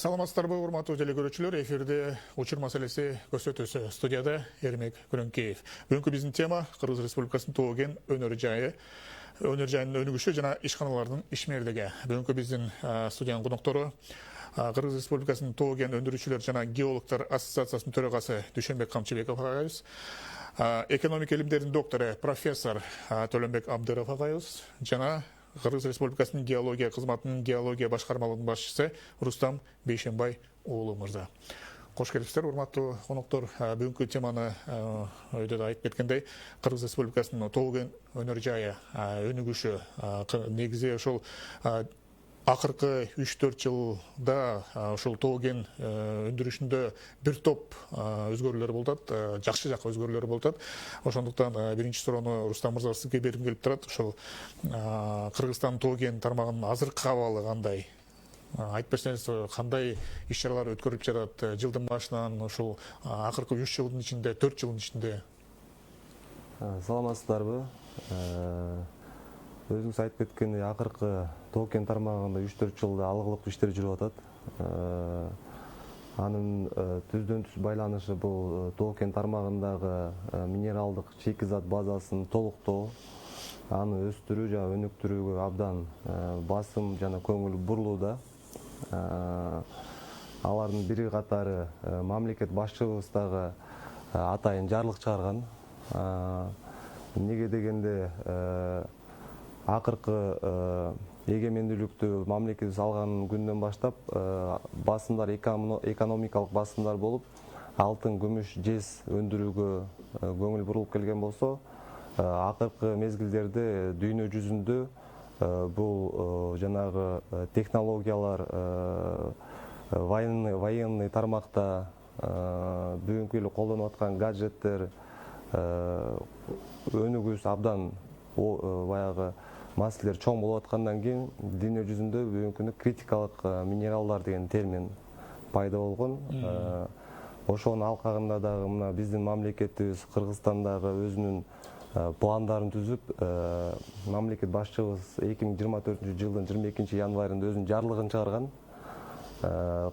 Саламатсыздарбы, урматтуу телекөрүүчүлөр, эфирде учур маселеси көрсөтүүсү. Студияда Эрмек Күрөнкеев. Бүгүнкү биздин тема Кыргыз Республикасынын Тоген өнөр жайынын өнүгүшү жана ишканалардын ишмерлиги. Бүгүнкү биздин студиянын коноктору Кыргыз Республикасынын Тоген өндүрүүчүлөр жана геологдор ассоциациясынын төрагасы Дүйшөнбек Камчыбеков агайыбыз, экономика илимдеринин доктору профессор Төлөнбек Абдыров агайыбыз жана Кыргыз Республикасынын геология кызматынын геология башкармалыгынын башчысы Рустам Бейшенбай уулу мырза. Кош келипсиздер, урматтуу коноктор. Бүгүнкү теманы өйдө да айтып кеткендей, Кыргыз Республикасынын Тоген өнөр жайы өнүгүшү негизи ошол акыркы 3-4 жылда ошол Тоген өндүрүшүндө бир топ өзгөрүүлөр болуп атат, жакшы жакка өзгөрүүлөр болуп атат. Ошондуктан биринчи суроону Рустам мырза сизге бергим келип турат. Ошол Кыргызстан Тоген тармагынын азыркы абалы кандай? Айтып берсеңиз, кандай иш-чаралар өткөрүлүп жатат жылдын башынан ошол акыркы 3 жылдын ичинде, 4 жылдын ичинде? Саламатсыздарбы? Өзүңүз айтып кеткендей, акыркы Тоген тармагында 3-4 жылда алгылык иштер жүрүп атат. Анын түздөн түз байланышы бул Тоген тармагындагы минералдык шикизат базасын толуктоо, аны өстүрүү жана өнүктүрүүгө абдан басым жана көңүл бурулууда. Алардын бири катары мамлекет башчыбыз дагы атайын жарлык чыгарган. Эмнеге дегенде акыркы эгемендүүлүктү мамлекетибиз алган күндөн баштап басымдар, экономикалык басымдар болуп, алтын, күмүш, жез өндүрүүгө көңүл бурулуп келген болсо, акыркы мезгилдерде дүйнө жүзүндө бул жанагы технологиялар военный тармакта бүгүнкү эле колдонуп аткан гаджеттер өнүгүүсү абдан баягы маселелер чоң болуп аткандан кийин дүйнө жүзүндө бүгүнкү күндө критикалык минералдар деген термин пайда болгон. Ошонун алкагында дагы мына биздин мамлекетибиз Кыргызстандагы өзүнүн пландарын түзүп, мамлекет башчыбыз 2024-жылдын 22-январында өзүнүн жарлыгын чыгарган.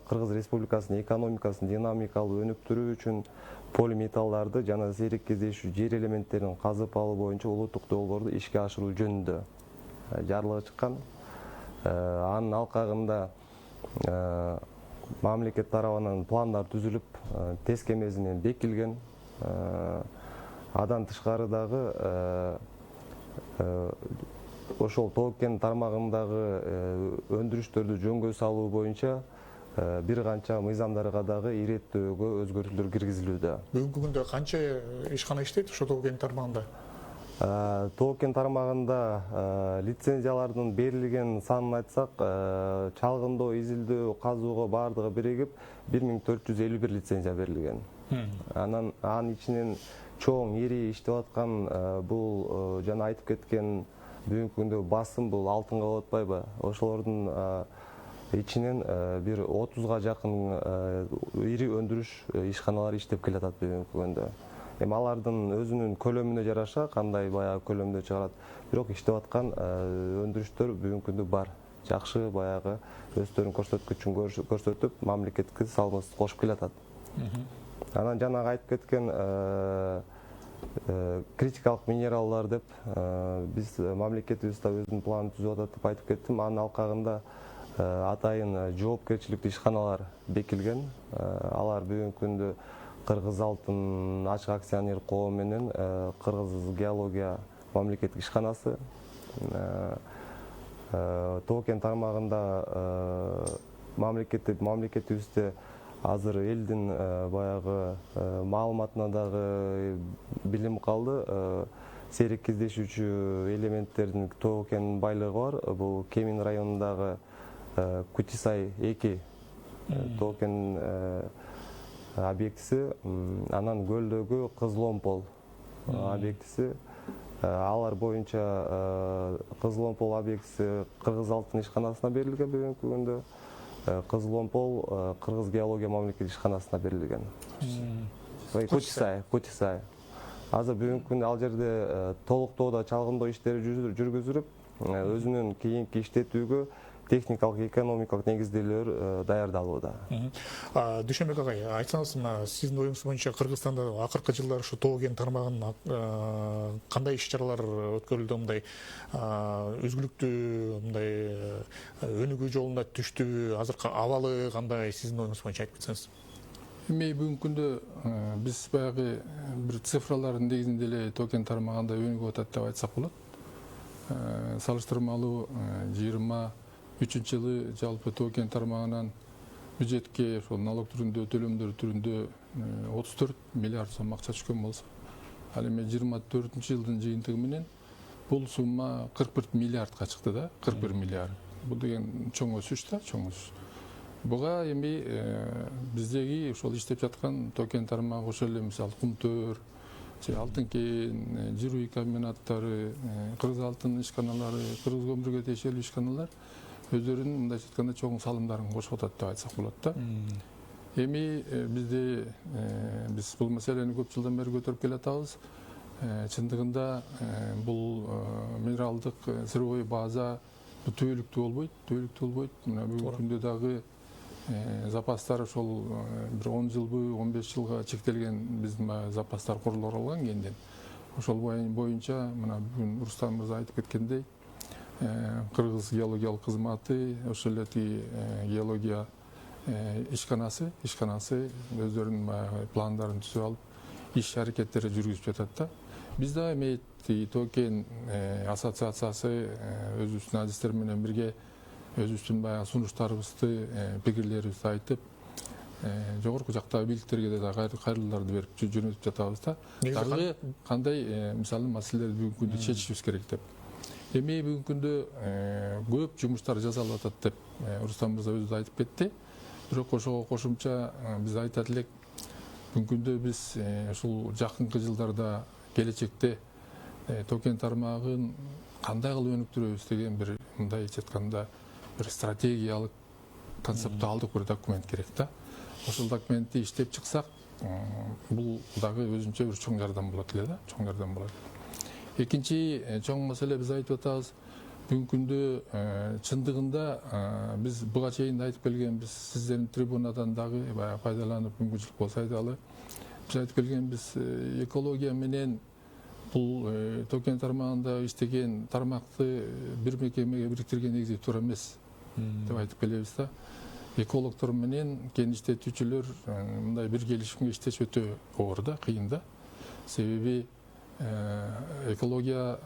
Кыргыз Республикасынын экономикасын динамикалуу өнүктүрүү үчүн полиметалларды жана сейрек кездешүү жер элементтерин казып алуу боюнча улуттук долбоорду ишке ашыруу жөнүндө жарлыгы чыккан. Анын алкагында мамлекет тарабынан пландар түзүлүп, тескей мезгил менен бекитилген. Адан тышкары дагы ошол Тоген тармагындагы өндүрүштөрдү жөнгө салуу боюнча бир канча мыйзамдарга дагы иреттөөгө өзгөртүүлөр киргизилүүдө. Бүгүнкү күндө канча ишкана иштейт ошо Тоген тармагында? Тоген тармагында лицензиялардын берилген санын айтсак, чалгындоо, изилдөө, казууга баардыгы биригип 1451 лицензия берилген. Анын ичинен чоң ири иштеп аткан бул жана айтып кеткен бүгүнкү күндө басым бул алтынга болуп атпайбы? Ошолордун ичинен бир 30га жакын ири өндүрүш ишканалары иштеп келатат бүгүнкү күндө. Эми алардын өзүнүн көлөмүнө жараша кандай баягы көлөмдө чыгарат, бирок иштеп аткан өндүрүштөр бүгүнкү күндө бар. Жакшы баягы өздөрүнүн көрсөткүчүн көрсөтүп, мамлекетке салымын кошуп келатат. Анан жанагы айтып кеткен критикалык минералдар деп биз мамлекетибиз да өзүнүн планын түзүп атат деп айтып кеттим. Анын алкагында атайын жоопкерчиликтүү ишканалар бекилген. Алар бүгүнкү күндө Кыргыз алтын ачык акционер коому менен Кыргыз геология мамлекеттик ишканасы. Тоген тармагында мамлекетибизде азыр элдин баягы маалыматына дагы билим калды. Сейрек кездешүүчү элементтердин Тоген байлыгы бар. Бул Кемин районундагы Кутисай 2 Тоген объектиси, анан көлдөгү Кызыломпол объектиси. Алар боюнча Кызыломпол объектиси Кыргыз алтын ишканасына берилген бүгүнкү күндө. Кызыломпол Кыргыз геология мамлекеттик ишканасына берилген. Кутисай. Азыр бүгүнкү күндө ал жерде толуктоодо чалгындоо иштери жүргүзүлүп, өзүнүн кийинки иштетүүгө техникалык экономикалык негизделүүлөр даярдалууда. Дүйшөнбек агай, айтсаңыз, мына сиздин оюңуз боюнча Кыргызстанда акыркы жылдары ушу тоо кен тармагынын кандай иш-чаралар өткөрүлдү, мындай үзгүлүктүү, мындай өнүгүү жолуна түштүбү, азыркы абалы кандай, сиздин оюңуз боюнча айтып кетсеңиз. Эми бүгүнкү күндө биз баягы бир цифралардын негизинде эле тоо кен тармагында өнүгүп атат деп айтсак болот. Салыштырмалуу 23 жылы жалпы тоо кен тармагынан бюджетке ошол налог түрүндө, төлөмдөр түрүндө 34 миллиард сом акча түшкөн болсо, ал эми 24 жылдын жыйынтыгы менен бул сумма 41 миллиардка чыкты да, 41 миллиард. Бул деген чоң өсүш да, чоң өсүш. Буга эми биздеги ошол иштеп жаткан тоо кен тармагы ошол эле мисалы Кумтөр, Алтын кен, жирүү комбинаттары, Кыргыз алтын ишканалары, Кыргыз көмүргө тиешелүү ишканалар өздөрүнүн мындайча айтканда чоң салымдарын кошуп атат деп айтсак болот да. Эми биз бул маселени көп жылдан бери көтөрүп келатабыз. Чындыгында бул минералдык сырьевой база түбөлүктүү болбойт. Мына бүгүнкү күндө дагы запастар ошол бир 10 жылбы, 15 жылга чектелген биздин запастар курулуп алган кенден. Ошол боюнча мына бүгүн Рустам мырза айтып кеткендей, Кыргыз геологиялык кызматы, ошол эле геология ишканасы өздөрүнүн пландарын түзүп алып, иш аракеттери жүргүзүп жатат да. Биз да эми тоо кен ассоциациясы өзүбүздүн адистер менен бирге өзүбүздүн баягы сунуштарыбызды, пикирлерибизди айтып, жогорку жактагы бийликтерге да кайрылууларды берип жөнөтүп жатабыз да. Дагы кандай мисалы маселелерди бүгүнкү күндө чечишибиз керек деп. Эми бүгүнкү күндө көп жумуштар жасалып атат деп Рустам мырза өзү айтып кетти. Бирок ошого кошумча биз айтат элек, бүгүнкү күндө биз ушул жакынкы жылдарда келечекте тоо кен тармагын кандай кылып өнүктүрөбүз деген бир мындайча айтканда бир стратегиялык концептуалдык бир документ керек да. Ошол документти иштеп чыксак, бул дагы өзүнчө бир чоң жардам болот эле да, чоң жардам болот. Экинчи чоң маселе биз айтып атабыз, бүгүнкү күндө чындыгында биз буга чейин айтып келгенбиз, сиздердин трибунадан дагы баягы пайдаланып мүмкүнчүлүк болсо айталы. Биз айтып келгенбиз, экология менен бул тоо кен тармагында иштеген тармакты бир мекемеге бириктирген негизи туура эмес деп айтып келебиз да. Экологдор менен кен иштетүүчүлөр мындай бир келишимге иштеш өтө оор да, кыйын да. Себеби экология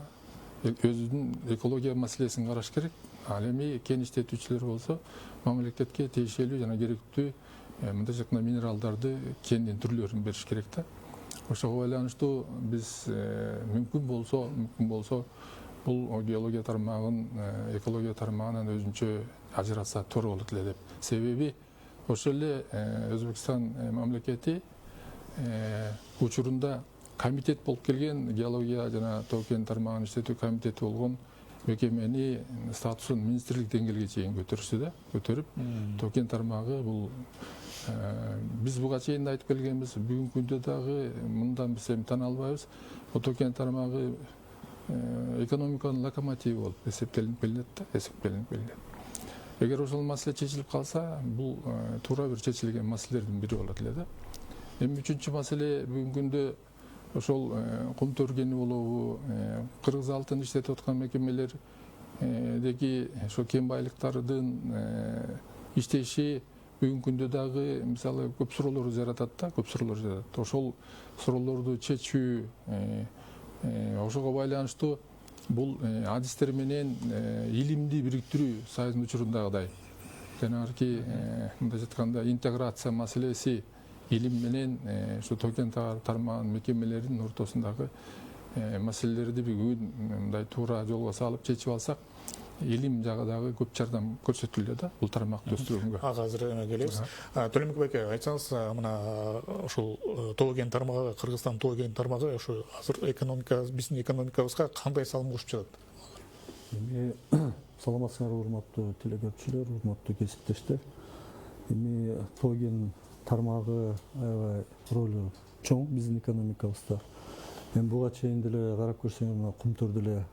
өзүнүн экология маселесин караш керек. Ал эми кен иштетүүчүлөр болсо мамлекетке тиешелүү жана керектүү мындайча айтканда минералдарды, кендин түрлөрүн бериш керек да. Ошого байланыштуу биз мүмкүн болсо бул геология тармагын экология тармагынан өзүнчө ажыратса туура болот эле деп. Себеби ошол эле Өзбекстан мамлекети учурунда комитет болуп келген, геология жана тоо кен тармагын иштетүү комитети болгон мекемени статусун министрлик деңгээлге чейин көтөрүштү да, көтөрүп тоо кен тармагы бул биз буга чейин айтып келгенбиз, бүгүнкү күндө дагы мындан биз эми тана албайбыз. Тоо кен тармагы экономиканын локомотиви болуп эсептелип келинет да, эсептелип келинет. Эгер ошол маселе чечилип калса, бул туура бир чечилген маселелердин бири болот эле да. Эми үчүнчү маселе бүгүнкү күндө ошол Кумтөр кени болобу, Кыргыз алтын иштетип аткан мекемелердеги ошо кен байлыктардын иштеши бүгүнкү күндө дагы мисалы көп суроолорду жаратат да, көп суроолор жаратат. Ошол суроолорду чечүү, ошого байланыштуу бул адистер менен илимди бириктирүү Союздун учурундагыдай. Жанагы мындайча айтканда интеграция маселеси илим менен ушу тоо кен тармагынын мекемелеринин ортосундагы маселелерди бүгүн мындай туура жолго салып чечип алсак, илим жагы дагы көп жардам көрсөтүлдү да бул тармакты өстүрүүгө. Азыр келебиз. Төлөнбек байке, айтсаңыз, мына ушул тоо кен тармагы, Кыргызстан тоо кен тармагы ушу азыр биздин экономикабызга кандай салым кошуп жатат? Эми саламатсыңарбы, урматтуу телекөрүүчүлөр, урматтуу кесиптештер. Эми тоо кен тармагы аябай ролу чоң биздин экономикабызда. Мен буга чейин деле карап көрсөңөр, Кумтөр деле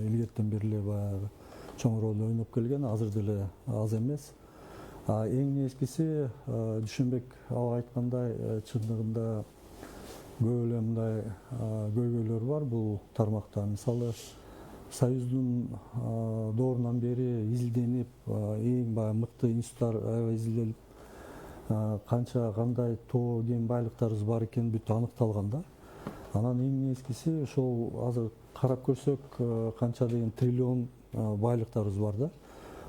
илгертен бери эле баягы чоң роль ойноп келген, азыр деле аз эмес. Эң нечкиси Дүйшөнбек ага айткандай, чындыгында көп мындай көйгөйлөр бар бул тармакта. Мисалы Союздун доорунан бери изилденип, эң баягы мыкты институттар аябай изилделип, канча кандай тоо кен байлыктарыбыз бар экени бүт аныкталган да. Анан эң нечкиси ошол азыр карап көрсөк канча деген триллион байлыктарыбыз бар да.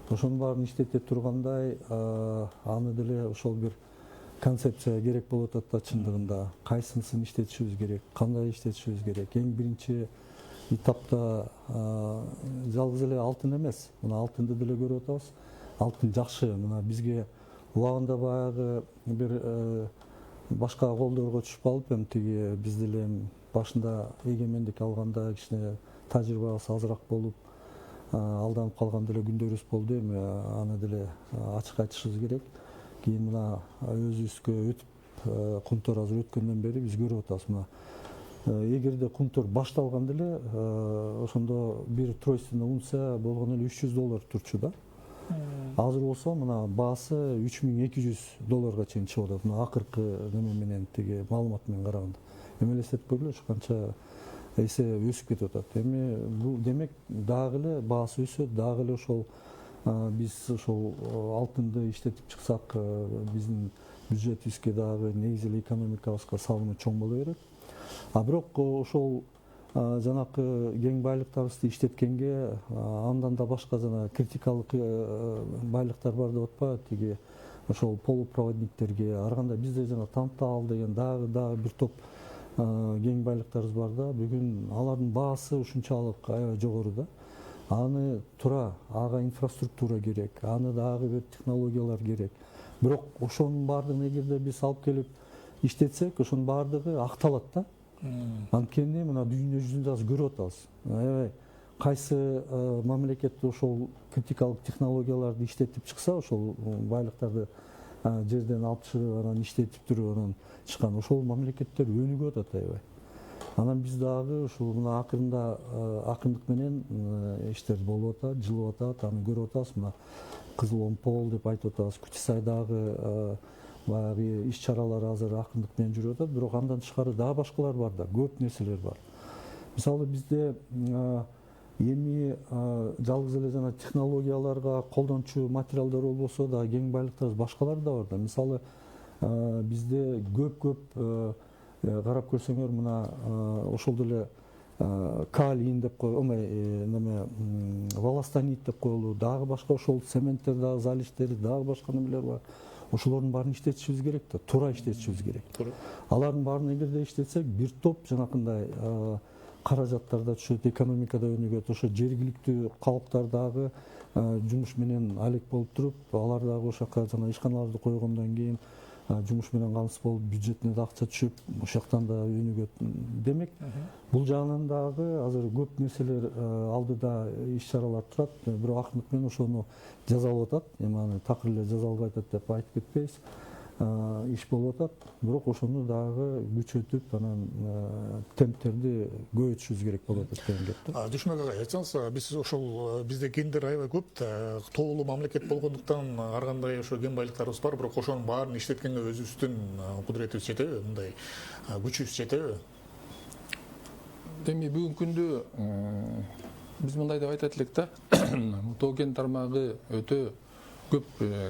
Ошонун баарын иштете тургандай аны деле ошол бир концепция керек болуп атат да чындыгында. Кайсынысын иштетишибиз керек, кандай иштетишибиз керек. Эң биринчи этапта жалгыз эле алтын эмес. Мына алтынды деле көрүп атабыз. Алтын жакшы. Мына бизге убагында баягы бир башка колдорго түшүп калып, тиги биз деле башында эгемендик алганда кичине тажрыйбабыз азыраак болуп, алданып калган деле күндөрүбүз болду. Эми аны деле ачык айтышыбыз керек. Кийин мына өзүбүзгө өтүп, кумтор азыр өткөндөн бери биз көрүп атабыз. Мына эгерде кумтор башталган деле, ошондо бир тройственный унция болгону эле $300 турчу да. Азыр болсо мына баасы $3200 чейин чыгып атат. Мына акыркы неме менен, тиги маалымат менен караганда. Эми элестетип көргүлөчү канча эсе өсүп кетип атат. Эми бул демек дагы эле баасы өсөт, дагы эле ошол биз ошол алтынды иштетип чыксак, биздин бюджетибизге дагы негизи эле экономикабызга салымы чоң боло берет. Бирок ошол жанакы кен байлыктарыбызды иштеткенге андан да башка жана критикалык байлыктар бар деп атпайбы, тиги ошол полупроводниктерге, ар кандай бизде жана тантал деген дагы бир топ кен байлыктарыбыз бар да. Бүгүн алардын баасы ушунчалык аябай жогору да. Аны тура, ага инфраструктура керек, аны дагы бир технологиялар керек. Бирок ошонун баардыгын эгерде биз алып келип иштетсек, ошонун баардыгы акталат да. Анткени мына дүйнө жүзүндө азыр көрүп атабыз. Аябай кайсы мамлекет ошол критикалык технологияларды иштетип чыкса, ошол байлыктарды жерден алып чыгып, анан иштетип туруп, анан чыккан ошол мамлекеттер өнүгүп атат аябай. Анан биз дагы ушул мына акырындык менен иштер болуп атат, жылып атат, аны көрүп атабыз. Мына Кызыл Омпол деп айтып атабыз. Кучисайдагы баягы иш-чаралар азыр акырындык менен жүрүп атат, бирок андан тышкары дагы башкалар бар да, көп нерселер бар. Мисалы бизде эми жалгыз эле жана технологияларга колдончу материалдар болбосо да, кен байлыктар башкалар да бар да. Мисалы бизде көп карап көрсөңөр, мына ошол деле калиин деп волластонит деп коелу, дагы башка ошол цементтер, дагы залиштери, дагы башка немелер бар. Ошолордун баарын иштетишибиз керек да, туура иштетишибиз керек. Алардын баарын эгерде иштетсек, бир топ жанакындай каражаттар да түшөт, экономикада өнүгөт. Ошо жергиликтүү калктар дагы жумуш менен алек болуп туруп, алар дагы ошол жака жана ишканаларды койгондон кийин жумуш менен камсыз болуп, бюджетине да акча түшүп, ошол жактан да өнүгөт. Демек, бул жагынан дагы азыр көп нерселер алдыда иш-чаралар турат, бирок акырындык менен ошону жазалып атат. Эми аны такыр эле жазалбай атат деп айтып кетпейбиз. Иш болуп атат, бирок ошону дагы күчөтүп, анан темптерди көбөйтүшүбүз керек болуп атат деген кеп да. Дүйшөнбек ага, айтсаңыз, биз ошол бизде кендер аябай көп да, тоолуу мамлекет болгондуктан ар кандай ошо кен байлыктарыбыз бар, бирок ошонун баарын иштеткенге өзүбүздүн кудуретибиз жетеби, мындай күчүбүз жетеби? Эми бүгүнкү күндө биз мындай деп айтат элек да, тоо кен тармагы өтө көп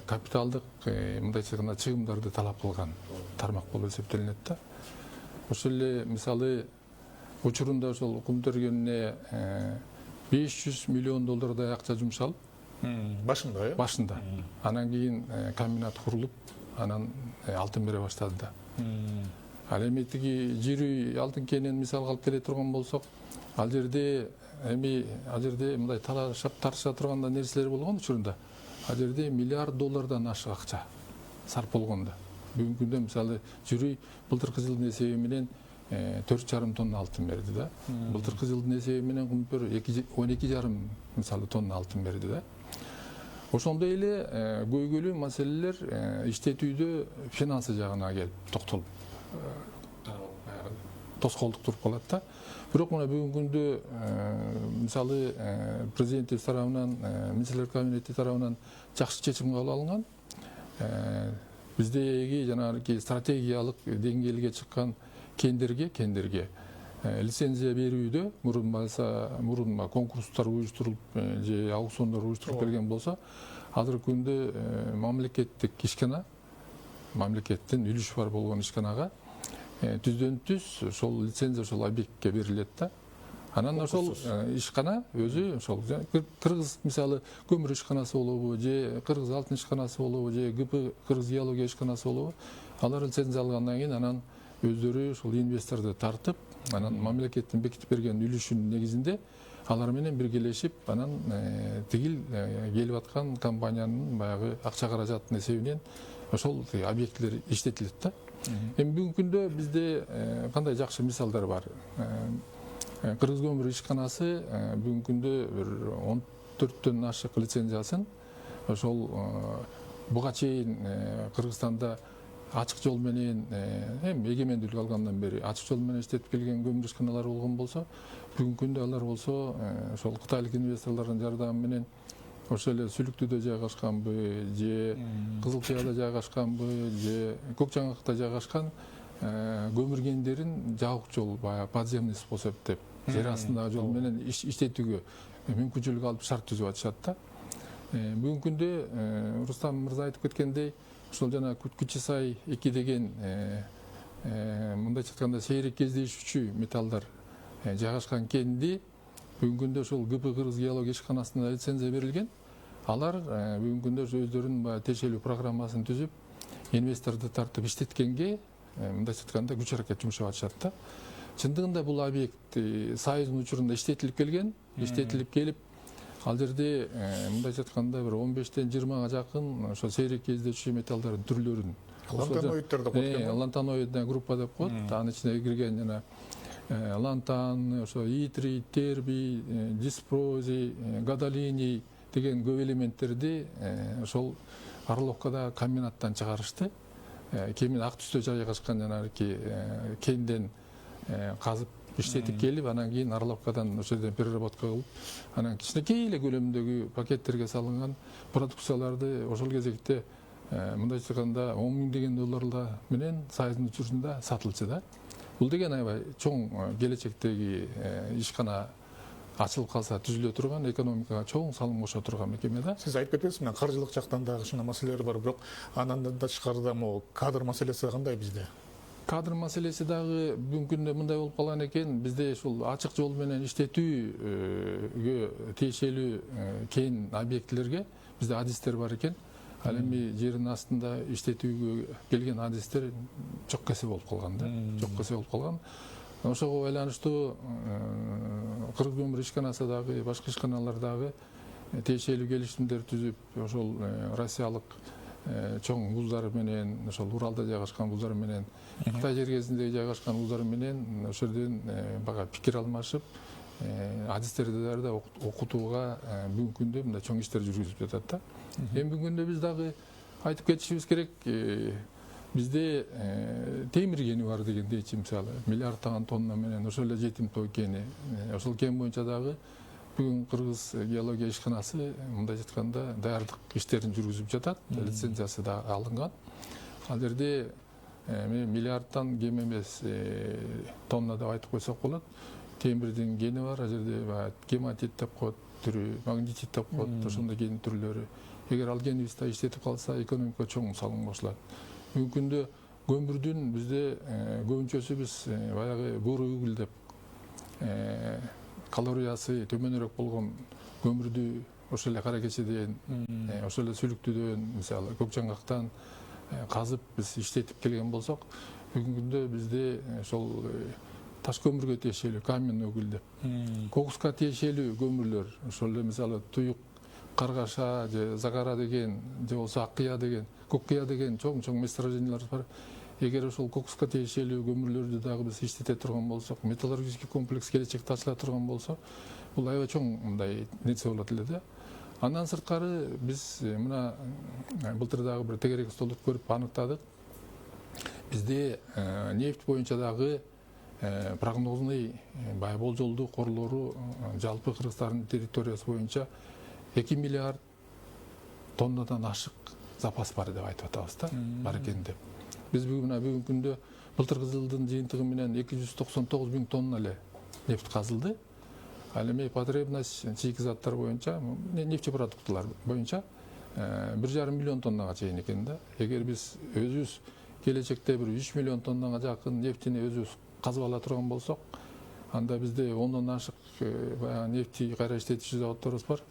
капиталдык мындайча айтканда чыгымдарды талап кылган тармак болуп эсептелинет да. Ошол эле мисалы учурунда ошол кум тергөөнүнө $500 миллион акча жумшалып, башында, башында. Анан кийин комбинат курулуп, анан алтын бере баштады да. Ал эми тиги жирүй алтын кенин мисалга алып келе турган болсок, ал жерде мындай талашып тартыша турган нерселер болгон учурунда. Ал жерде $миллиард ашык акча сарп болгон да. Бүгүнкү күндө мисалы жирүй былтыркы жылдын эсеби менен 4,5 тонна алтын берди да. Былтыркы жылдын эсеби менен кумтөр 12,5 мисалы тонна алтын берди да. Ошондой эле көйгөйлүү маселелер иштетүүдө финансы жагына келип токтолуп тоскоолдук туруп калат да. Бирок мына бүгүнкү күндө мисалы президенттер тарабынан, министрлер кабинети тарабынан жакшы чечим кабыл алынган. Биздеги жанагы стратегиялык деңгээлге чыккан кендерге лицензия берүүдө мурун конкурстар уюштурулуп же аукциондор уюштуруп келген болсо, азыркы күндө мамлекеттик ишкана, мамлекеттин үлүшү бар болгон ишканага түздөн түз ошол лицензия ошол объектке берилет да. Анан ошол ишкана өзү ошол кыргыз мисалы көмүр ишканасы болобу, же кыргыз алтын ишканасы болобу, же ГП кыргыз геология ишканасы болобу, алар лицензия алгандан кийин анан өздөрү ошол инвесторду тартып, анан мамлекеттин бекитип берген үлүшүнүн негизинде алар менен биргелешип, анан тигил келип аткан компаниянын баягы акча каражатынын эсебинен ошол объектилер иштетилет да. Эми бүгүнкү күндө бизде кандай жакшы мисалдар бар. Кыргыз көмүр ишканасы бүгүнкү күндө бир 14төн ашык лицензиясын ошол буга чейин Кыргызстанда ачык жол менен эми эгемендүүлүк алгандан бери ачык жол менен иштетип келген көмүр ишканалары болгон болсо, бүгүнкү күндө алар болсо ошол кытайлык инвесторлордун жардамы менен ошол эле Сүлүктүдө жайгашканбы, же Кызыл Кыяда жайгашканбы, же Көк Жаңгакта жайгашкан көмүр кендерин жабык жол, баягы подземный способ деп, жер астындагы жол менен иштетүүгө мүмкүнчүлүк алып шарт түзүп атышат да. Бүгүнкү күндө Рустам мырза айтып кеткендей, ошол жана Күчү Сай 2 деген мындайча айтканда сейрек кездешүүчү металлдар жайгашкан кенди бүгүнкү күндө ошол ГП кыргыз геология ишканасына лицензия берилген. Алар бүгүнкү күндө өздөрүнүн тиешелүү программасын түзүп, инвесторду тартып иштеткенге мындайча айтканда күч аракет жумшап атышат да. Чындыгында бул объект Союздун учурунда иштетилип келген, иштетилип келип, ал жерде мындайча айтканда бир 15тен 20га жакын ошо сейрек кездешүүчү металлдардын түрлөрүн, лантаноидтерди коет. лантаноидная группа деп коет. Анын ичине кирген жана лантан, ошо итрий, тербий, диспрозий, гадолиний деген көп элементтерди ошол Орловкада комбинаттан чыгарышты. Кемин ак түстө жайгашкан жанагы кенден казып иштетип келип, анан кийин Орловкадан ошол жерден переработка кылып, анан кичинекей эле көлөмдөгү пакеттерге салынган продукцияларды ошол кезекте мындайча айтканда 10 000 деген долларлар менен Союздун учурунда сатылчу да. Бул деген аябай чоң келечектеги ишкана ачылып калса түзүлө турган, экономикага чоң салым кошо турган мекеме да. Сиз айтып кетесиз, мына каржылык жактан дагы ушундай маселелер бар, бирок андан да тышкарыда могу кадр маселеси кандай bizde? Кадр маселеси дагы бүгүнкү күндө мындай болуп калган экен. Бизде ушул ачык жол менен иштетүүгө тиешелүү кен объектилерге бизде адистер бар экен. Ал эми жердин астында иштетүүгө келген адистер чок кесе болуп калган да. Чок кесе болуп калган. Ошого байланыштуу Кыргыз көмүр ишканасы дагы, башка ишканалар дагы тиешелүү келишимдер түзүп, ошол Россиялык чоң вуздар менен, ошол Уралда жайгашкан вуздар менен, Кытай жергесинде жайгашкан вуздар менен ошол жерден бага пикир алмашып, адистерди да окутууга бүгүнкү күндө мындай чоң иштер жүргүзүп жатат да. Эми бүгүнкү күндө биз дагы айтып кетишибиз керек, bizde temir keni var degende мисалы миллиардтаган тонна менен ошол эле жетим тоо кени, ошол кен боюнча дагы бүгүн Кыргыз геология ишканасы мындай айтканда даярдык иштерин жүргүзүп жатат, лицензиясы да алынган. Ал жерде миллиардтан кем эмес тонна деп айтып койсок болот. Темирдин кени бар, ал жерде гематит деп коет түрү, магнетит деп коет, ошондой кен түрлөрү. Эгер ал кенибизде иштетип калса, экономика чоң салым кошулат. Бүгүнкү күндө көмүрдүн бизде көбүнчөсү биз баягы буру угул деп калориясы төмөнүрөөк болгон көмүрдү ошол эле Кара Кечеден, ошол эле Сүлүктүдөн, мисалы Көк Жаңгактан казып биз иштетип келген болсок, бүгүнкү күндө бизде ошол таш көмүргө тиешелүү каменный угул деп, кокуска тиешелүү көмүрлөр, ошол эле мисалы Туюк, Каргаша же Загара деген, же болсо Ак Кыя деген, Көк Кыя деген чоң месторождениялар бар. Эгер ошол кокуска тиешелүү көмүрлөрдү дагы биз иштете турган болсок, металлургический комплекс келечекте ачыла турган болсо, бул аябай чоң мындай нерсе болот эле да. Андан сырткары биз мына былтыр дагы бир тегерек столдук көрүп аныктадык. Бизде нефть боюнча дагы прогнозный баягы болжолдуу корлору жалпы Кыргызстандын территориясы боюнча 2 миллиард тоннадан ашык запас бар деп айтып атабыз да, бар экен деп. Биз бүгүнкү күндө былтыркы жылдын жыйынтыгы менен 299 000 тонна эле нефть казылды. Ал эми потребность чийки заттар боюнча, нефтепродуктылар боюнча 1,5 миллион тоннага чейин экен да. Эгер биз өзүбүз келечекте бир 3 миллион тоннага жакын нефтини өзүбүз казып ала турган болсок, анда бизде 10дон ашык баягы нефти кайра иштетүүчү заводторубуз бар.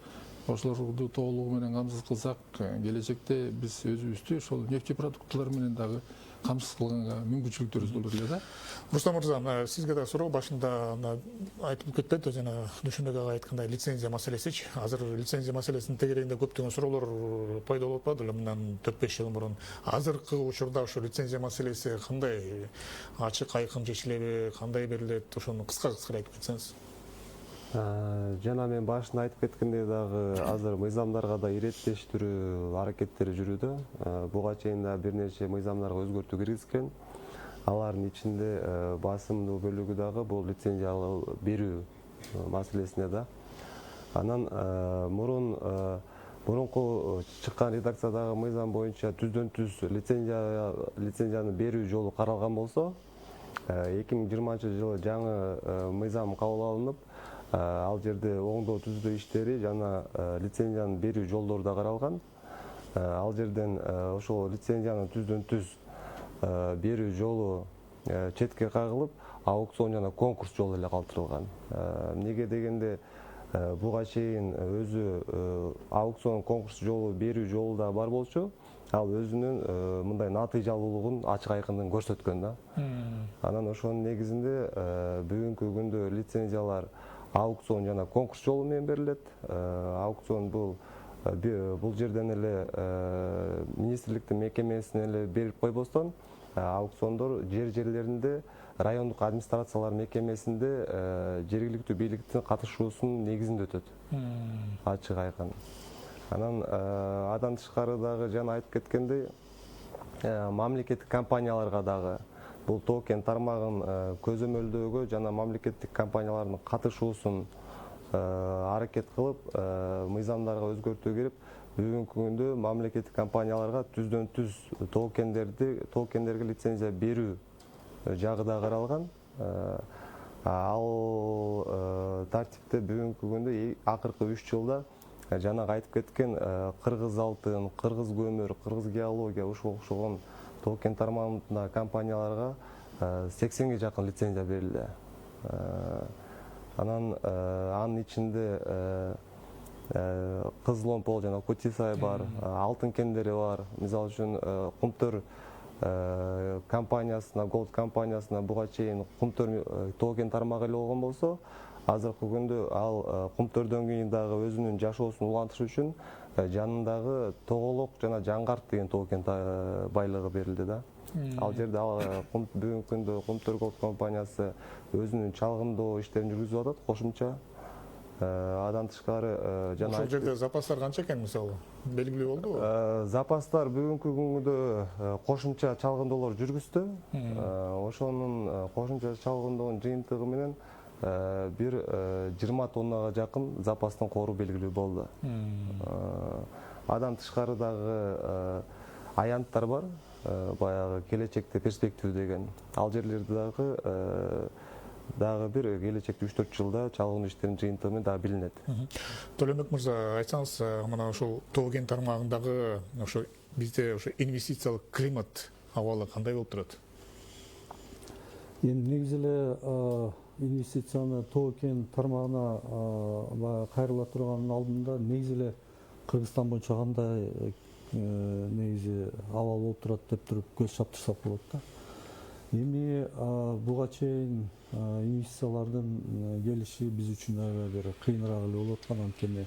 Ошолорду толугу менен камсыз кылсак, келечекте биз өзүбүздү ошол нефтепродуктылар менен дагы камсыз кылганга мүмкүнчүлүктөрүбүз болот эле да. Рустам мырза, сизге да суроо башында айтылып кетти, жана Дүйшөнбек ага айткандай лицензия маселесичи. Азыр лицензия маселесинин тегерегинде көптөгөн суроолор пайда болуп атпады эле мындан 4-5 жыл мурун. Азыркы учурда ошо лицензия маселеси кандай, ачык айкын чечилеби, кандай берилет, ошону кыска-кыска айтып кетсеңиз. Жана мен башында айтып кеткендей дагы азыр мыйзамдарга да иреттештирүү аракеттери жүрүүдө. Буга чейин да бир нече мыйзамдарга өзгөртүү киргизген. Алардын ичинде басымдуу бөлүгү дагы бул лицензия берүү маселесине да. Анан мурунку чыккан редакциядагы мыйзам боюнча түздөн-түз лицензияны берүү жолу каралган болсо, 2020-жылы жаңы мыйзам кабыл алынып, ал жерде оңдоо түздөө иштери жана лицензияны берүү жолдору да каралган. Ал жерден ошол лицензияны түздөн-түз берүү жолу четке кагылып, аукцион жана конкурс жолу эле калтырылган. Эмнеге дегенде буга чейин өзү аукцион конкурс жолу берүү жолу да бар болчу, ал өзүнүн мындай натыйжалуулугун ачык айкын көрсөткөн да. Анан ошонун негизинде бүгүнкү күндө лицензиялар аукцион жана конкурс жолу менен берилет. Аукцион бул жерден эле министрликтин мекемесине эле берип койбостон, аукциондор жерлеринде райондук администрациялар мекемесинде жергиликтүү бийликтин катышуусунун негизинде өтөт. Ачык айкын. Анан андан тышкары дагы жана айтып кеткендей, мамлекеттик компанияларга дагы бул токен тармагын көзөмөлдөөгө жана мамлекеттик компаниялардын катышуусун аракет кылып, мыйзамдарга өзгөртүү кирип, бүгүнкү күндө мамлекеттик компанияларга түздөн-түз токендерге лицензия берүү жагы да каралган. Ал тартипте бүгүнкү күндө акыркы 3 жылда жана айтып кеткен Кыргыз алтын, Кыргыз көмүр, Кыргыз геология ушуга окшогон токен тармагындагы компанияларга 80ге жакын лицензия берилди. Анын ичинде Кызыл Омпол жана Кутисай бар, алтын кендери бар. Мисалы үчүн Кумтөр компаниясына, Gold компаниясына буга чейин Кумтөр токен тармагы эле болгон болсо, азыркы күндө ал Кумтөрдөн кийин дагы өзүнүн жашоосун улантыш үчүн жанындагы Тоголок жана Жаңгарт деген токен байлыгы берилди да. Ал жерде бүгүнкү күндө Кумтөр Gold компаниясы өзүнүн чалгындоо иштерин жүргүзүп атат кошумча. Адан тышкары жана ошол жерде запастар канча экен мисалы? Белгилүү болдубу? Запастар бүгүнкү күндө кошумча чалгындоолор жүргүздү. Ошонун кошумча чалгындоонун жыйынтыгы менен бир 20 тоннага жакын запастын кору белгилүү болду. Адан тышкары дагы аянттар бар, баягы келечекте перспектив деген. Ал жерлерде дагы бир келечекте 3-4 жылда чалгындоо иштеринин жыйынтыгы менен дагы билинет. Төлөнбек мырза, айтсаңыз, мына ошол токен тармагындагы ошо бизде ошо инвестициялык климат абалы кандай болуп турат? Эми негизи эле инвестицияны токен тармагына кайрыла турганын алдында негизи эле Кыргызстан боюнча кандай негизи абал болуп турат деп туруп көз чаптырсак болот да. Эми буга чейин инвестициялардын келиши биз үчүн аябай бир кыйыныраак эле болуп аткан, анткени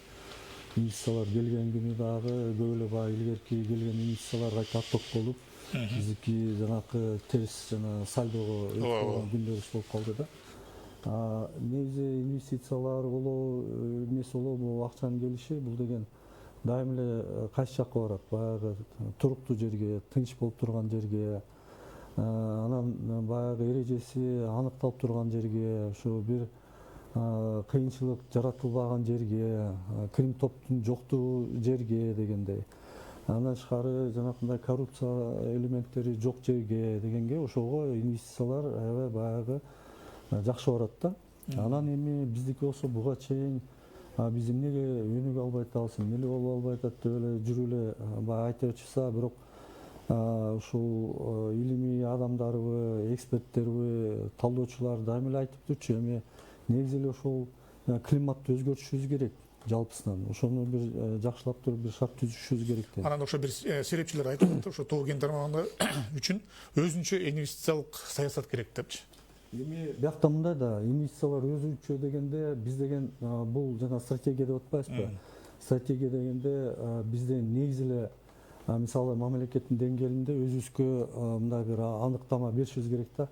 инвестициялар келген күнү дагы көп эле баягы илгерки келген инвестициялар кайта оттоп болуп, биздики жанакы терс жана сальдого өтүп калган күндөрүбүз болуп калды да. Негизи инвестициялар болобу, эмеси болобу, бул акчанын келиши бул деген дайым эле кайсы жакка барат? Баягы туруктуу жерге, тынч болуп турган жерге, Анан баягы эрежеси аныкталып турган жерге, ушу бир кыйынчылык жаратылбаган жерге, крим топтун жоктугу жерге дегендей. Андан тышкары жанакындай коррупция элементтери жок жерге дегенге ошого инвестициялар аябай баягы жакшы барат да. Анан эми биздики болсо буга чейин биз эмнеге өнүгө албай атабыз, эмне болуп албай атат деп эле жүрүп эле баягы айтып атышса, бирок ушул илимий адамдарбы, эксперттерби, талдоочулар дайыма эле айтып турчу, эми негизи эле ушул климатты өзгөртүшүбүз керек жалпысынан. Ошону бир жакшылап туруп бир шарт түзүшүбүз керек деп. Анан ошо бир серепчилер айтып атат, ошо тоо кен тармагында үчүн өзүнчө инвестициялык саясат керек депчи. Эми биякта мындай да, инвестициялар өзүнчө дегенде биз деген бул жана стратегия деп атпайбызбы? Стратегия дегенде бизден негизи эле мисалы мамлекеттин деңгээлинде өзүбүзгө мындай бир аныктама беришибиз керек да.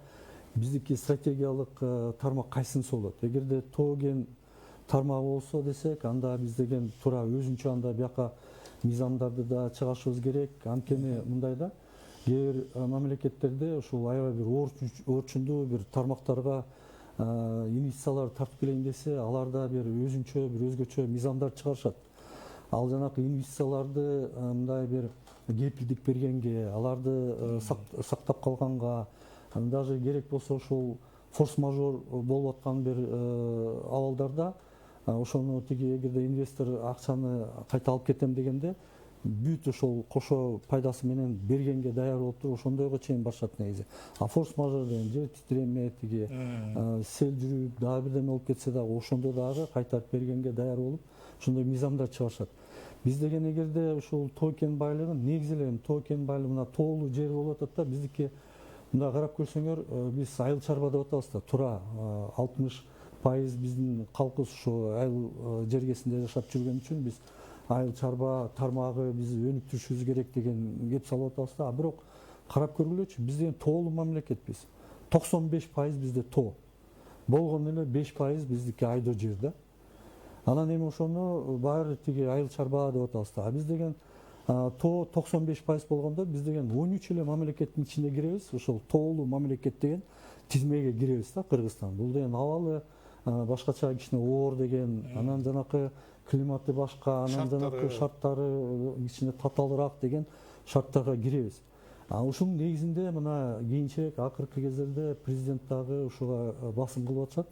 Биздики стратегиялык тармак кайсынысы болот? Эгерде тоо кен тармагы болсо десек, анда биз деген туура өзүнчө анда бияка мыйзамдарды да чыгарышыбыз керек. Анткени мындай да, кээ бир мамлекеттерде ушул аябай бир орчундуу бир тармактарга инвестициялар тартып келейин десе, аларда бир өзүнчө бир өзгөчө мыйзамдар чыгарышат. Ал жанакы инвестицияларды мындай бир кепилдик бергенге, аларды сактап калганга, даже керек болсо ушул форс-мажор болуп аткан бир абалдарда ошону тиги эгерде инвестор акчаны кайта алып кетем дегенде бүт ошол кошо пайдасы менен бергенге даяр болуп туруп ошондойго чейин барышат негизи. Форс-мажор деген жер титиреме, тиги сел жүрүп дагы бирдеме болуп кетсе дагы ошондо дагы кайтарып бергенге даяр болуп ошондой мыйзамдар чыгарышат. Биз деген эгерде ушул тоо кен байлыгын негизи эле тоо кен байлыгы мына тоолуу жер болуп атат да, биздики мындай карап көрсөңөр биз айыл чарба деп атабыз да, туура 60% биздин калкыбыз ушу айыл жергесинде жашап жүргөн үчүн биз айыл чарба тармагы биз өнүктүрүшүбүз керек деген кеп салып атабыз да. Бирок карап көргүлөчү, биз деген тоолуу мамлекетпиз. 95% бизде тоо. Болгону эле 5% биздики айдоо жер да. Анан эми ошону баары тиги айыл чарба деп атабыз да. Биз деген тоо 95% болгондо биз деген 13 эле мамлекеттин ичине киребиз. Ошол тоолуу мамлекет деген тизмеге киребиз да, Кыргызстан. Бул деген абалы башкача кичине оор деген, анан жанакы климаты башка, анан жанакы шарттары кичине татаалыраак деген шарттарга киребиз. Ушунун негизинде мына кийинчерээк акыркы кездерде президент дагы ушуга басым кылып атышат.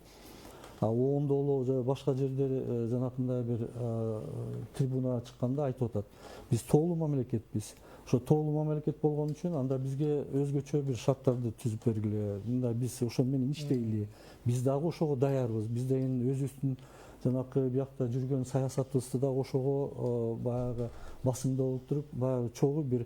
оондолу же башка жерде жанакындай бир трибунага чыкканда айтып атат. Биз тоолуу мамлекетпиз. Ошо тоолуу мамлекет болгон үчүн анда бизге өзгөчө бир шарттарды түзүп бергиле. Мындай биз ошону менен иштейли. Биз дагы ошого даярбыз. Биз деген өзүбүздүн жанакы биякта жүргөн саясатыбызды дагы ошого баягы басымдап отуруп, баягы чогуу бир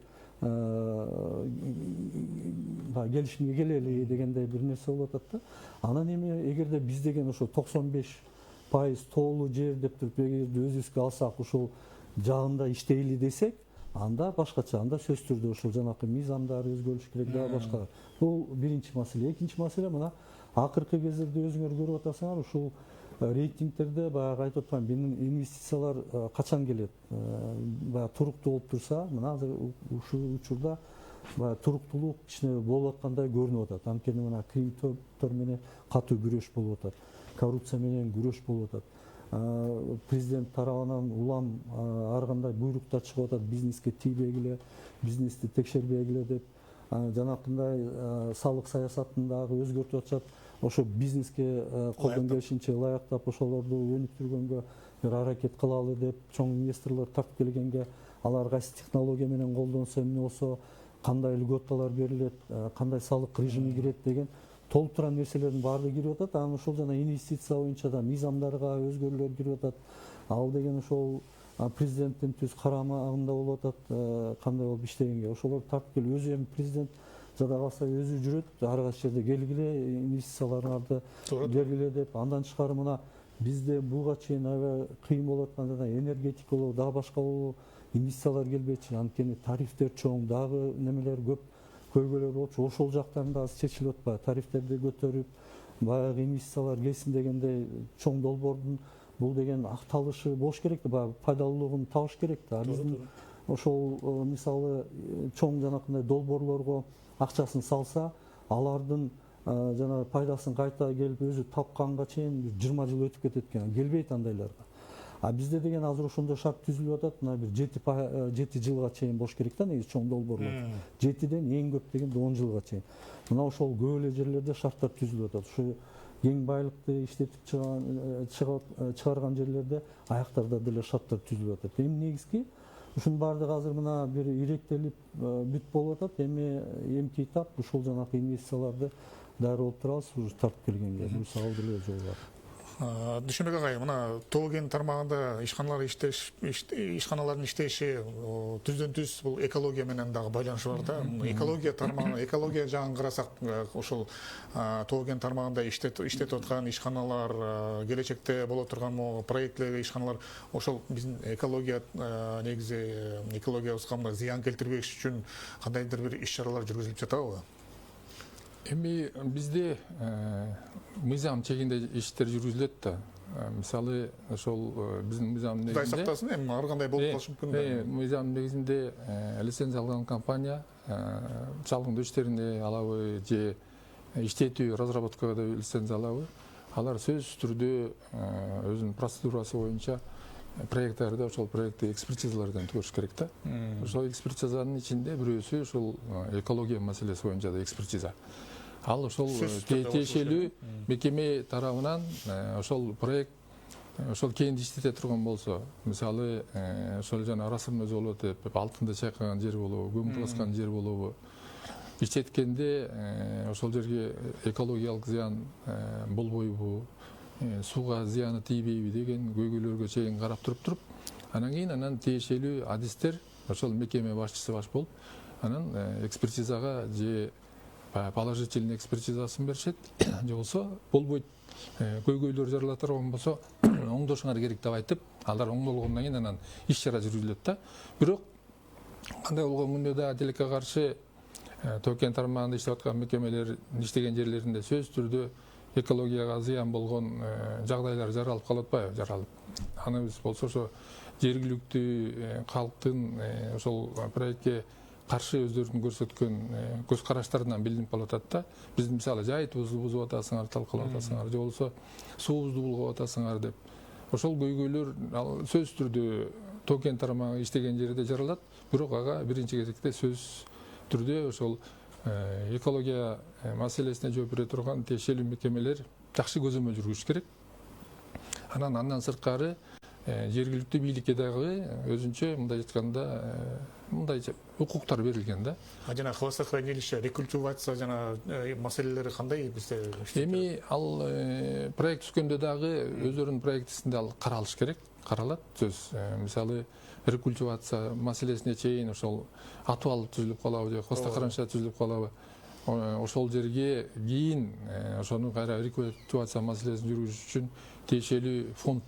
келишимге келели дегендей бир нерсе болуп атат да. Анан эми эгерде биз деген ошо 95% тоолуу жер деп туруп эгерде өзүбүзгө алсак, ушул жагында иштейли десек, анда башкача, анда сөзсүз түрдө ушул жанакы мыйзамдар өзгөрүш керек, дагы башка. Бул биринчи маселе. Экинчи маселе мына акыркы кездерде өзүңөр көрүп атасыңар, ушул рейтингтерде баягы айтып атпаймынбы, менин инвестициялар качан келет, баягы туруктуу болуп турса, мына азыр ушул учурда баягы туруктуулук кичине болуп аткандай көрүнүп атат. Анткени мына крим топтор менен катуу күрөш болуп атат, коррупция менен күрөш болуп атат. Президент тарабынан улам ар кандай буйруктар чыгып атат, бизнеске тийбегиле, бизнести текшербегиле деп. Жанакындай салык саясатын дагы өзгөртүп атышат. Ошо бизнеске колдон келишинче ылайыктап ошолорду өнүктүргөнгө бир аракет кылалы деп, чоң инвесторлор тартып келгенге алар кайсы технология менен колдонсо, эмне болсо, кандай льготалар берилет, кандай салык режими кирет деген толуп турган нерселердин баардыгы кирип атат. Анан ошол жана инвестиция боюнча да мыйзамдарга өзгөрүүлөр кирип атат. Ал деген ошол президенттин түз карамагында болуп атат, кандай болуп иштегенге. Ошолорду тартып келип, өзү эми президент жада калса өзү жүрөт, ар кайсы жерде келгиле, инвестицияларды бергиле деп. Андан тышкары мына бизде буга чейин аябай кыйын болуп аткан жана энергетика болобу, дагы башка болобу инвестициялар келбейчи. Анткени тарифтер чоң, дагы немелер көп, көйгөйлөр болчу. Ошол жактарында азыр чечилип атпайбы? Тарифтерди көтөрүп, баягы инвестициялар келсин дегендей чоң долбоордун бул деген акталышы болуш керек да, баягы пайдалуулугун табыш керек да. Биздин ошол мисалы чоң жанакындай долбоорлорго акчасын салса, алардын жана пайдасын кайта келип өзү тапканга чейин 20 жыл өтүп кетет экен, келбейт андайларга. А бизде деген азыр ошондой шарт түзүлүп атат, мына бир 7 жылга чейин болуш керек да, негизи чоң долбоорлор. 7ден эң көп дегенде 10 жылга чейин. Мына ошол көп эле жерлерде шарттар түзүлүп атат. Ушу кең байлыкты иштетип чыгарган жерлерде аяктарда деле шарттар түзүлүп атат. Эми негизги ушунун баардыгы азыр мына бир иректелип бүт болуп атат. Эми эмки этап ушул жанакы инвестицияларды даяр болуп турабыз, уже тартып келгенге буюрса ал деле жол бар. Дүшүнбек агай, мына тоо кен тармагында ишканалардын иштеши түздөн түз бул экология менен дагы байланышы бар да. Экология тармагына, экология жагын карасак, ошол тоо кен тармагында иштетип аткан ишканалар, келечекте боло турган проектлер, ишканалар ошол биздин экология негизи экологиябызга зыян келтирбеш үчүн кандайдыр бир иш-чаралар жүргүзүлүп жатабы? Эми бизде мыйзам чегинде иштер жүргүзүлөт да. Мисалы ошол биздин мыйзам негизинде Кудай сактасын, эми ар кандай болуп калышы мүмкүн да. Мыйзам негизинде лицензия алган компания чалгындоо иштеринде алабы же иштетүү разработкада лицензия алабы, алар сөзсүз түрдө өзүнүн процедурасы боюнча проекттарды, ошол проекттик экспертизалардан өтүш керек да. Ошол экспертизанын ичинде бирөөсү ошол экология маселеси боюнча да экспертиза. Ал ошол тиешелүү мекеме тарабынан ошол проект ошол кенди иштете турган болсо, мисалы ошол жана расырмын өзү болот деп алтынды чайкаган жер болобу, көмүр баскан жер болобу, иштеткенде ошол жерге экологиялык зыян болбойбу, сууга зыяны тийбейби деген көйгөйлөргө чейин карап туруп, анан кийин анан тиешелүү адистер ошол мекеме башчысы баш болуп, анан экспертизага же положительный экспертизасын беришет, же болбосо болбойт, көйгөйлөр жарала турган болсо оңдошуңар керек деп айтып, алар оңдолгондон кийин анан иш-чара жүргүзүлөт да. Бирок кандай болгон күндө да тилекке каршы тоо кен тармагында иштеп аткан мекемелер иштеген жерлеринде сөзсүз түрдө экологияга зыян болгон жагдайлар жаралып калып атпайбы? Жаралып. Аны биз болсо ошо жергиликтүү калктын ошол проектке каршы өздөрүнүн көрсөткөн көз караштарынан билинип калып атат да. Биз мисалы жайытыбызды бузуп атасыңар, талкалап атасыңар, же болбосо суубузду булгап атасыңар деп. Ошол көйгөйлөр сөзсүз түрдө тоо кен тармагы иштеген жерде жаралат, бирок ага биринчи кезекте сөзсүз түрдө ошол экология маселесине жооп бере турган тиешелүү мекемелер жакшы көзөмөл жүргүзүш керек. Андан сырткары жергиликтүү бийликке дагы өзүнчө мындай айтканда мындай укуктар берилген да. Жана хвостохранилище, рекультивация жана маселелери кандай бизде? Эми ал проект түзгөндө дагы өздөрүнүн проектисинде ал каралыш керек, каралат сөз. Мисалы рекультивация маселесине чейин ошол атыбал түзүлүп калабы же хвостохранилище түзүлүп калабы, ошол жерге кийин ошону кайра рекультивация маселесин жүргүзүш үчүн тиешелүү фонд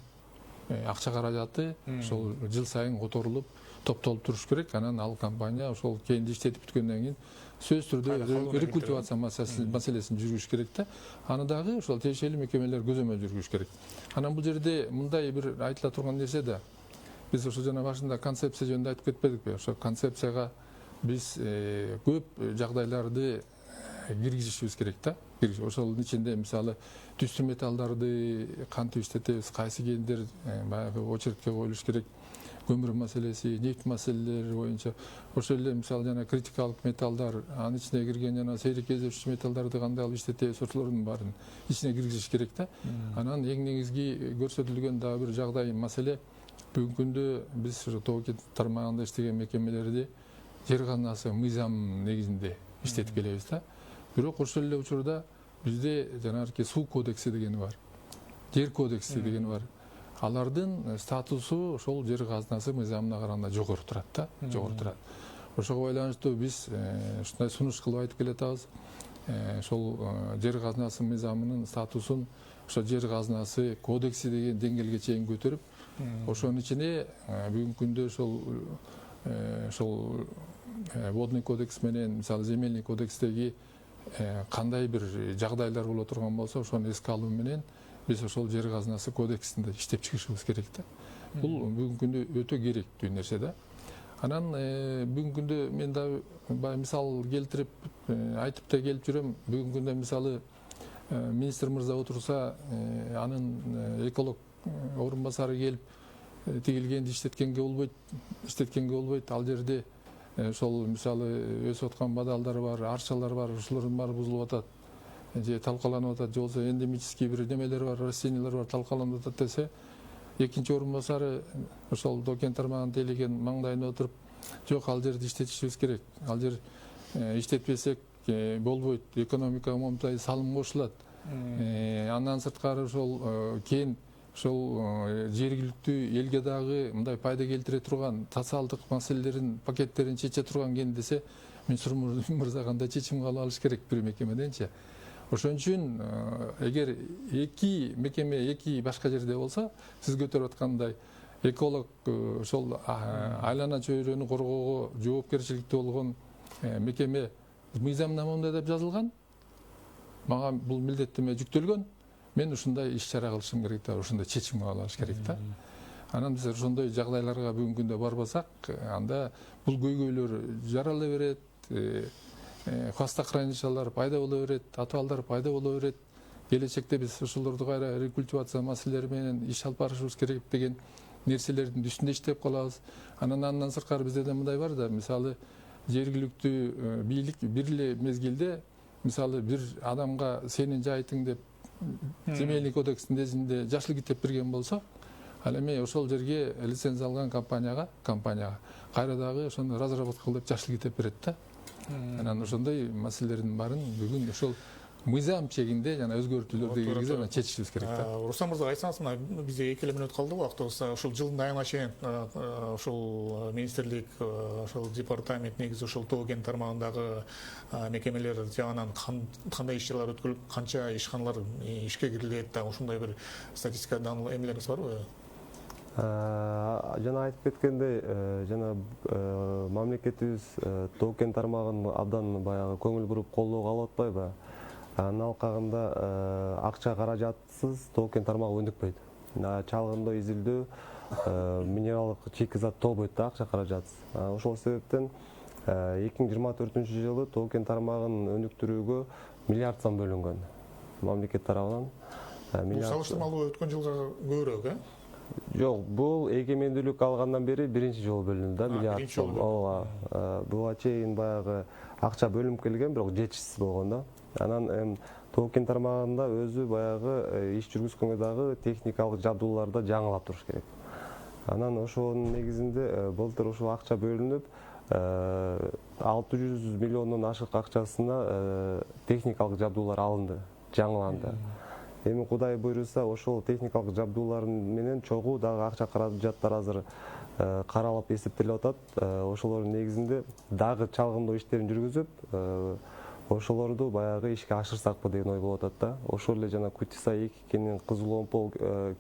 акча каражаты ошол жыл сайын которулуп топтолуп туруш керек. Анан ал компания ошол кенди иштетип бүткөндөн кийин сөзсүз түрдө рекультивация маселесин жүргүзүш керек да. Аны дагы ошол тиешелүү мекемелер көзөмөл жүргүзүш керек. Анан бул жерде мындай бир айтыла турган нерсе да. Биз ошо жана башында концепция жөнүндө айтып кетпедикпи? Ошо концепцияга биз көп жагдайларды киргизишибиз керек да. Ошонун ичинде мисалы түстүү металлдарды кантип иштетебиз, кайсы кендер баягы очередке коюлуш керек, көмүр маселеси, нефть маселелери боюнча, ошол эле мисалы жана критикалык металлдар, анын ичине кирген жана сейрек кездешүүчү металлдарды кандай кылып иштетебиз, ошолордун баарын ичине киргизиш керек да. Анан эң негизги көрсөтүлгөн дагы бир жагдай маселе, бүгүнкү күндө биз тоо кен тармагында иштеген мекемелерди жер казнасы мыйзам негизинде иштетип келебиз да. Бирок ошол эле учурда бизде жанагы суу кодекси дегени бар, жер кодекси дегени бар. Алардын статусу ошол жер казнасы мыйзамына караганда жогору турат да, жогору турат. Ошого байланыштуу биз ушундай сунуш кылып айтып келатабыз. Ошол жер казнасы мыйзамынын статусун ошо жер казнасы кодекси деген деңгээлге чейин көтөрүп, ошонун ичине бүгүнкү күндө ошол водный кодекс менен мисалы земельный кодекстеги кандай бир жагдайлар боло турган болсо, ошону эске алуу менен биз ошол жер казнасы кодексинде иштеп чыгышыбыз керек да. Бул бүгүнкү күндө өтө керектүү нерсе да. Анан бүгүнкү күндө мен да баягы мисал келтирип айтып да келип жүрөм. Бүгүнкү күндө мисалы министр мырза отурса, анын эколог орун басары келип тигилгенди иштеткенге болбойт. Ал жерде ошол мисалы өсүп аткан бадалдар бар, арчалар бар, ушулардын баары бузулуп атат. Же талкаланып атат, же болбосо эндемический бир немелер бар, растениялар бар, талкаланып атат десе, экинчи орун басары ошол Тоо-Кен тармагын тейлеген маңдайына отуруп, жок, ал жерди иштетишибиз керек. Ал жер иштетпесек болбойт. Экономикага момундай салым кошулат. Андан сырткары ошол кен ошол жергиликтүү элге дагы мындай пайда келтире турган социалдык маселелерин, пакеттерин чече турган кен десе, министр мырза кандай чечим кабыл алыш керек бир мекемеденчи. Ошон үчүн эгер эки мекеме эки башка жерде болсо, сиз көтөрүп аткандай эколог ошол айлана чөйрөнү коргоого жоопкерчиликтүү болгон мекеме мыйзамнамамда деп жазылган. Мага бул милдеттеме жүктөлгөн. Мен ушундай иш чара кылышым керек да, ушундай чечим кабыл алыш керек да. Анан биз ошондой жагдайларга бүгүнкү күндө барбасак, анда бул көйгөйлөр жарала берет, хвостохранилищалар пайда боло берет, атыбалдар пайда боло берет. Келечекте биз ошолорду кайра рекультивация маселелери менен иш алып барышыбыз керек деген нерселердин үстүндө иштеп калабыз. Андан сырткары бизде да мындай бар да, мисалы жергиликтүү бийлик бир эле мезгилде мисалы бир адамга сенин жайтың деп земельный кодекстин несинде жашыл китеп берген болсо, ал эми ошол жерге лицензия алган компанияга кайра дагы ошону разработка кыл деп жашыл китеп берет да. Анан ошондой маселелердин баарын бүгүн ошол мыйзам чегинде жана өзгөртүүлөрдү киргизип чечишибиз керек да. Рустам мырза, айтсаңыз, мына бизде 2 мүнөт калды убактыбыз. Ошол жылдын айына чейин ошол министрлик, ошол департамент негизи ошол Тоо-Кен тармагындагы мекемелер жагынан кандай иш-чаралар өткөрүлүп, канча ишканалар ишке кирилет, ушундай бир статистика эмелериңиз барбы? Жана айтып кеткендей, жана мамлекетибиз Тоо-Кен тармагын абдан баягы көңүл буруп колдоого алып атпайбы? Анын алкагында акча каражатсыз Тоо-Кен тармагы өнүкпөйт. Чалгындоо, изилдөө, минералдык чекизат толбойт да акча каражатсыз. Ошол себептен 2024 жылы Тоо-Кен тармагын өнүктүрүүгө миллиард сом бөлүнгөн мамлекет тарабынан. Бул салыштырмалуу өткөн жылга көбүрөөк, Жок, бул эгемендүүлүк алгандан бери биринчи жолу бөлүндү да, миллиард сом. Ооба. Буга чейин баягы акча бөлүнүп келген, бирок жетишсиз болгон да. Анан Тоо-Кен тармагында өзү баягы иш жүргүзгөнгө дагы техникалык жабдууларды жаңылап туруш керек. Анан ошонун негизинде былтыр ушул акча бөлүнүп, 600 миллиондон ашык акчасына техникалык жабдуулар алынды, жаңыланды. Эми Кудай буйруса, ошол техникалык жабдуулар менен чогуу дагы акча каражаттар азыр каралып эсептелип атат. Ошолордун негизинде дагы чалгындоо иштерин жүргүзүп, ошолорду баягы ишке ашырсакпы деген ой болуп атат да. Ошол эле жана Кутисай 2 кенин, Кызыл Омпол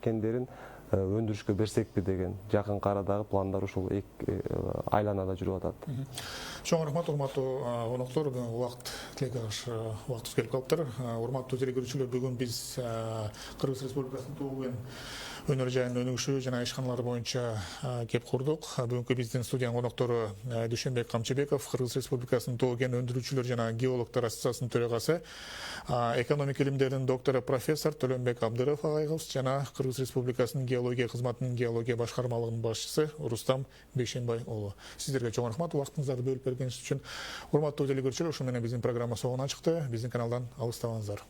кендерин өндүрүшкө берсекпи деген жакынкы арадагы пландар ушул айланада жүрүп атат. Чоң рахмат, урматтуу коноктор. Убакыт убактыбыз келип калыптыр. Урматтуу телекөрүүчүлөр, бүгүн биз Кыргыз Республикасынын Тоо-Кен өнөр жайынын өнүгүшү жана ишканалары боюнча кеп курдук. Бүгүнкү биздин студиянын коноктору Дүйшөнбек Камчыбеков, Кыргыз Республикасынын Тоо-Кен өндүрүүчүлөр жана геологдор ассоциациясынын төрагасы, экономика илимдеринин доктору профессор Төлөнбек Абдыров агайыбыз жана Кыргыз Республикасынын геология кызматынын геология башкармалыгынын башчысы Рустам Бейшенбай уулу. Сиздерге чоң рахмат убактыңыздарды бөлүп бергениңиз үчүн. Урматтуу телекөрүүчүлөр, ушу менен биздин программа соңуна чыкты. Биздин каналдан алыстабаңыздар.